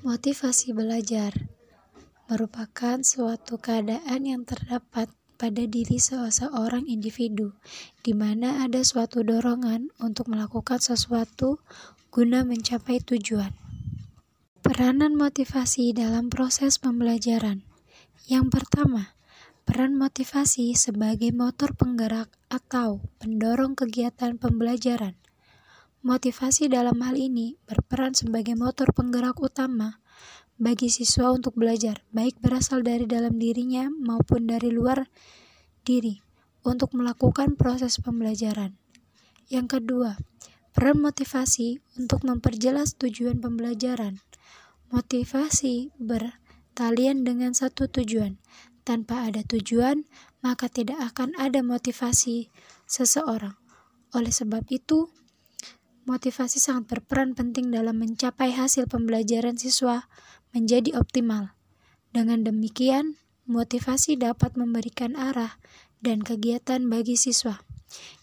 Motivasi belajar merupakan suatu keadaan yang terdapat pada diri seseorang individu, di mana ada suatu dorongan untuk melakukan sesuatu guna mencapai tujuan. Peranan motivasi dalam proses pembelajaran. Yang pertama, peran motivasi sebagai motor penggerak atau pendorong kegiatan pembelajaran. Motivasi dalam hal ini berperan sebagai motor penggerak utama bagi siswa untuk belajar, baik berasal dari dalam dirinya maupun dari luar diri, untuk melakukan proses pembelajaran. Yang kedua, peran motivasi untuk memperjelas tujuan pembelajaran. Motivasi bertalian dengan satu tujuan. Tanpa ada tujuan, maka tidak akan ada motivasi seseorang. Oleh sebab itu, motivasi sangat berperan penting dalam mencapai hasil pembelajaran siswa menjadi optimal. Dengan demikian, motivasi dapat memberikan arah dan kegiatan bagi siswa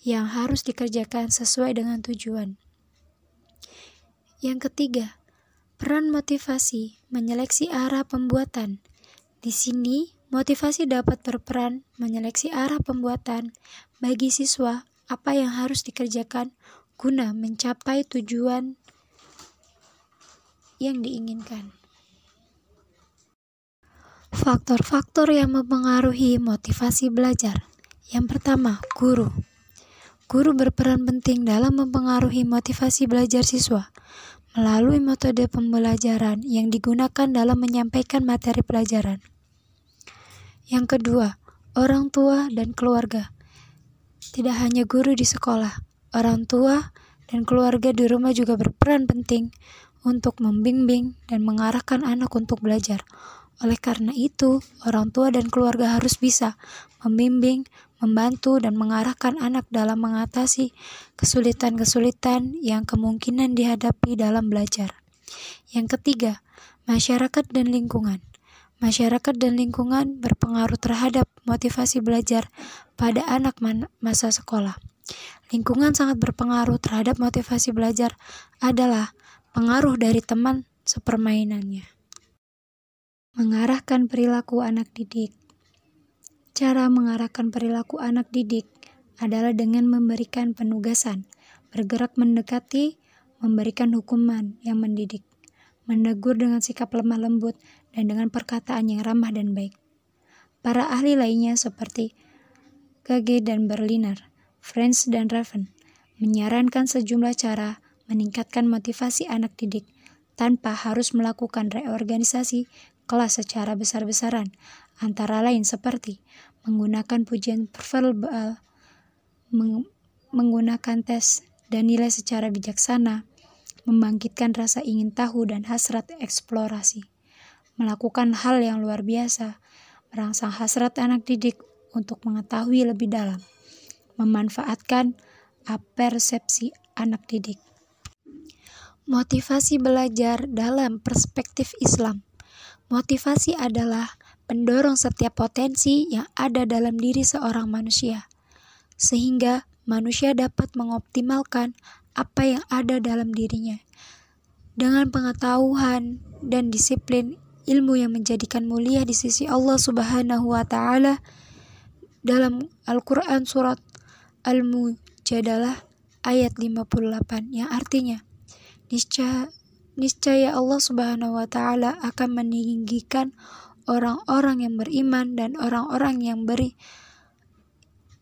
yang harus dikerjakan sesuai dengan tujuan. Yang ketiga, peran motivasi menyeleksi arah pembuatan. Di sini, motivasi dapat berperan menyeleksi arah pembuatan bagi siswa apa yang harus dikerjakan guna mencapai tujuan yang diinginkan. Faktor-faktor yang mempengaruhi motivasi belajar. Yang pertama, guru. Guru berperan penting dalam mempengaruhi motivasi belajar siswa melalui metode pembelajaran yang digunakan dalam menyampaikan materi pelajaran. Yang kedua, orang tua dan keluarga. Tidak hanya guru di sekolah, orang tua dan keluarga di rumah juga berperan penting untuk membimbing dan mengarahkan anak untuk belajar. Oleh karena itu, orang tua dan keluarga harus bisa membimbing, membantu, dan mengarahkan anak dalam mengatasi kesulitan-kesulitan yang kemungkinan dihadapi dalam belajar. Yang ketiga, masyarakat dan lingkungan. Masyarakat dan lingkungan berpengaruh terhadap motivasi belajar pada anak masa sekolah. Lingkungan sangat berpengaruh terhadap motivasi belajar adalah pengaruh dari teman sepermainannya. Mengarahkan perilaku anak didik. Cara mengarahkan perilaku anak didik adalah dengan memberikan penugasan, bergerak mendekati, memberikan hukuman yang mendidik, menegur dengan sikap lemah lembut, dan dengan perkataan yang ramah dan baik. Para ahli lainnya seperti Gage dan Berliner, French dan Raven menyarankan sejumlah cara meningkatkan motivasi anak didik tanpa harus melakukan reorganisasi kelas secara besar-besaran, antara lain seperti menggunakan pujian verbal, menggunakan tes dan nilai secara bijaksana, membangkitkan rasa ingin tahu dan hasrat eksplorasi, melakukan hal yang luar biasa, merangsang hasrat anak didik untuk mengetahui lebih dalam, memanfaatkan persepsi anak didik. Motivasi belajar dalam perspektif Islam. Motivasi adalah pendorong setiap potensi yang ada dalam diri seorang manusia, sehingga manusia dapat mengoptimalkan apa yang ada dalam dirinya. Dengan pengetahuan dan disiplin ilmu yang menjadikan mulia di sisi Allah Subhanahu wa Ta'ala, dalam Al-Quran surat Al-Mujadalah ayat 58 yang artinya, niscaya Allah Subhanahu wa Ta'ala akan meninggikan orang-orang yang beriman dan orang-orang yang beri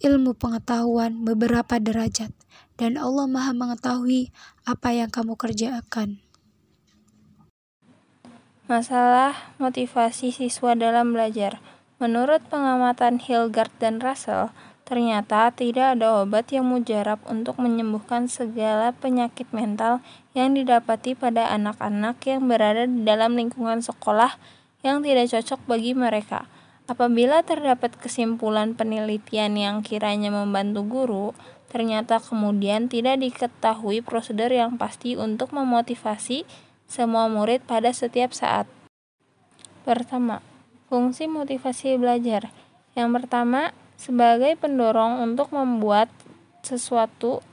ilmu pengetahuan beberapa derajat, dan Allah Maha mengetahui apa yang kamu kerjakan. Masalah motivasi siswa dalam belajar. Menurut pengamatan Hilgard dan Russell, ternyata tidak ada obat yang mujarab untuk menyembuhkan segala penyakit mental yang didapati pada anak-anak yang berada di dalam lingkungan sekolah yang tidak cocok bagi mereka. Apabila terdapat kesimpulan penelitian yang kiranya membantu guru, ternyata kemudian tidak diketahui prosedur yang pasti untuk memotivasi semua murid pada setiap saat. Pertama, fungsi motivasi belajar. Yang pertama, sebagai pendorong untuk membuat sesuatu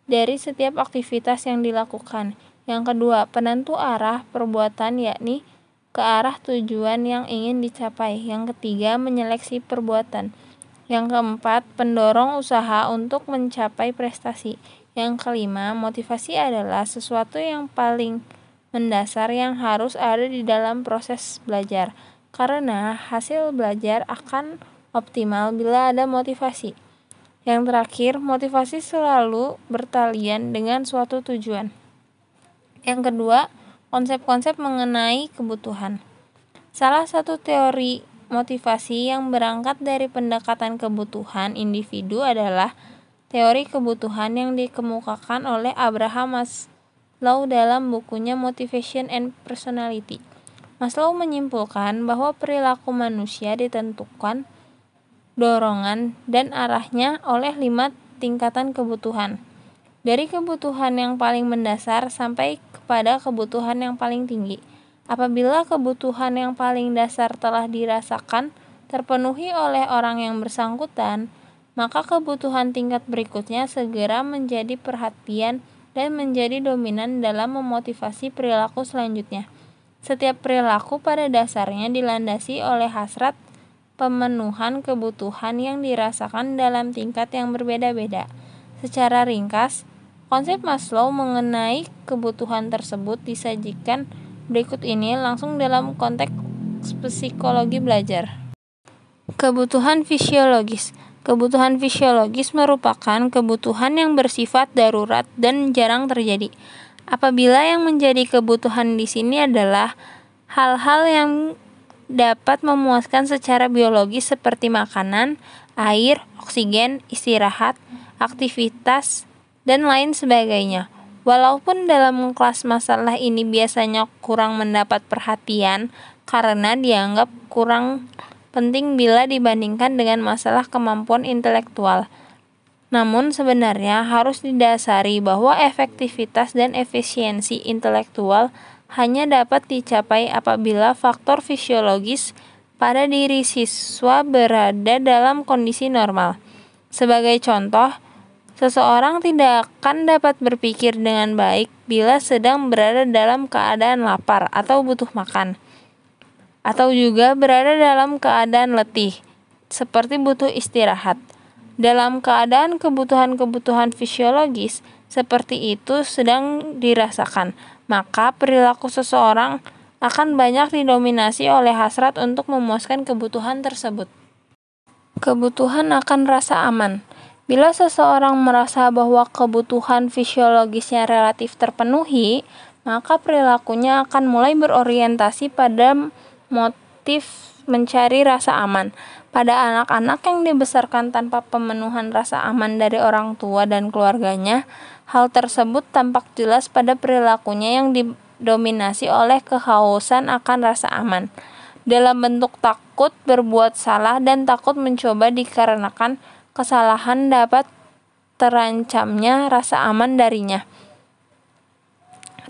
dari setiap aktivitas yang dilakukan. Yang kedua, penentu arah perbuatan yakni ke arah tujuan yang ingin dicapai. Yang ketiga, menyeleksi perbuatan. Yang keempat, pendorong usaha untuk mencapai prestasi. Yang kelima, motivasi adalah sesuatu yang paling mendasar yang harus ada di dalam proses belajar, karena hasil belajar akan optimal bila ada motivasi. Yang terakhir, motivasi selalu bertalian dengan suatu tujuan. Yang kedua, konsep-konsep mengenai kebutuhan. Salah satu teori motivasi yang berangkat dari pendekatan kebutuhan individu adalah teori kebutuhan yang dikemukakan oleh Abraham Maslow dalam bukunya Motivation and Personality. Maslow menyimpulkan bahwa perilaku manusia ditentukan dorongan dan arahnya oleh 5 tingkatan kebutuhan. Dari kebutuhan yang paling mendasar sampai kepada kebutuhan yang paling tinggi. Apabila kebutuhan yang paling dasar telah dirasakan terpenuhi oleh orang yang bersangkutan, maka kebutuhan tingkat berikutnya segera menjadi perhatian dan menjadi dominan dalam memotivasi perilaku selanjutnya. Setiap perilaku pada dasarnya dilandasi oleh hasrat pemenuhan kebutuhan yang dirasakan dalam tingkat yang berbeda-beda. Secara ringkas, konsep Maslow mengenai kebutuhan tersebut disajikan berikut ini langsung dalam konteks psikologi belajar. Kebutuhan fisiologis. Kebutuhan fisiologis merupakan kebutuhan yang bersifat darurat dan jarang terjadi. Apabila yang menjadi kebutuhan di sini adalah hal-hal yang dapat memuaskan secara biologis seperti makanan, air, oksigen, istirahat, aktivitas, dan lain sebagainya. Walaupun dalam kelas masalah ini biasanya kurang mendapat perhatian karena dianggap kurang penting bila dibandingkan dengan masalah kemampuan intelektual. Namun sebenarnya harus didasari bahwa efektivitas dan efisiensi intelektual hanya dapat dicapai apabila faktor fisiologis pada diri siswa berada dalam kondisi normal. Sebagai contoh, seseorang tidak akan dapat berpikir dengan baik bila sedang berada dalam keadaan lapar atau butuh makan, atau juga berada dalam keadaan letih, seperti butuh istirahat. Dalam keadaan kebutuhan-kebutuhan fisiologis seperti itu sedang dirasakan, maka perilaku seseorang akan banyak didominasi oleh hasrat untuk memuaskan kebutuhan tersebut. Kebutuhan akan rasa aman. Bila seseorang merasa bahwa kebutuhan fisiologisnya relatif terpenuhi, maka perilakunya akan mulai berorientasi pada motif mencari rasa aman. Pada anak-anak yang dibesarkan tanpa pemenuhan rasa aman dari orang tua dan keluarganya, hal tersebut tampak jelas pada perilakunya yang didominasi oleh kehausan akan rasa aman, dalam bentuk takut berbuat salah dan takut mencoba dikarenakan kesalahan dapat terancamnya rasa aman darinya.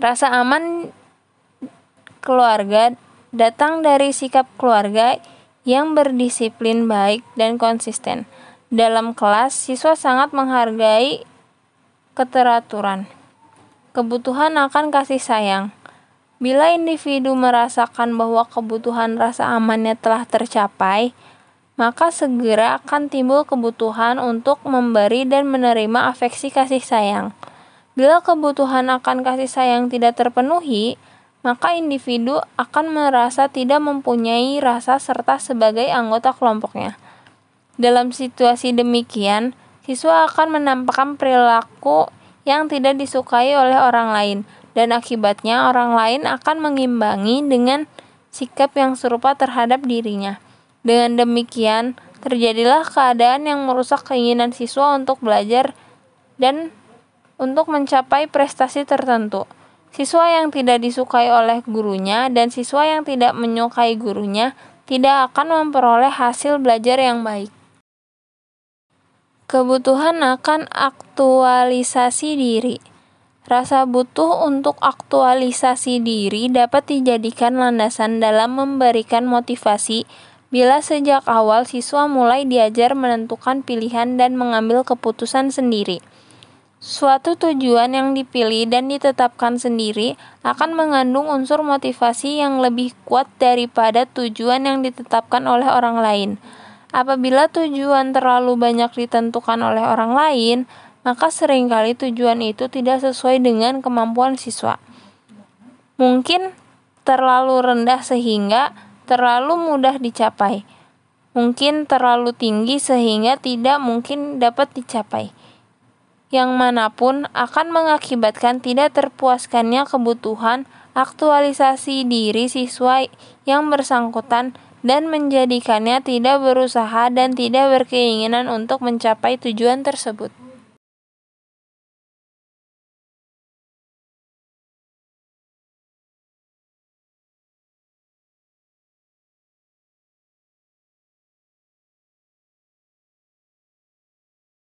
Rasa aman keluarga datang dari sikap keluarga yang berdisiplin baik dan konsisten. Dalam kelas, siswa sangat menghargai keteraturan. Kebutuhan akan kasih sayang. Bila individu merasakan bahwa kebutuhan rasa amannya telah tercapai, maka segera akan timbul kebutuhan untuk memberi dan menerima afeksi kasih sayang. Bila kebutuhan akan kasih sayang tidak terpenuhi, maka individu akan merasa tidak mempunyai rasa serta sebagai anggota kelompoknya. Dalam situasi demikian, siswa akan menampakkan perilaku yang tidak disukai oleh orang lain, dan akibatnya orang lain akan mengimbangi dengan sikap yang serupa terhadap dirinya. Dengan demikian, terjadilah keadaan yang merusak keinginan siswa untuk belajar dan untuk mencapai prestasi tertentu. Siswa yang tidak disukai oleh gurunya dan siswa yang tidak menyukai gurunya tidak akan memperoleh hasil belajar yang baik. Kebutuhan akan aktualisasi diri. Rasa butuh untuk aktualisasi diri dapat dijadikan landasan dalam memberikan motivasi bila sejak awal siswa mulai diajar menentukan pilihan dan mengambil keputusan sendiri. Suatu tujuan yang dipilih dan ditetapkan sendiri akan mengandung unsur motivasi yang lebih kuat daripada tujuan yang ditetapkan oleh orang lain. Apabila tujuan terlalu banyak ditentukan oleh orang lain, maka seringkali tujuan itu tidak sesuai dengan kemampuan siswa. Mungkin terlalu rendah sehingga terlalu mudah dicapai. Mungkin terlalu tinggi sehingga tidak mungkin dapat dicapai. Yang manapun akan mengakibatkan tidak terpuaskannya kebutuhan aktualisasi diri siswa yang bersangkutan dan menjadikannya tidak berusaha dan tidak berkeinginan untuk mencapai tujuan tersebut.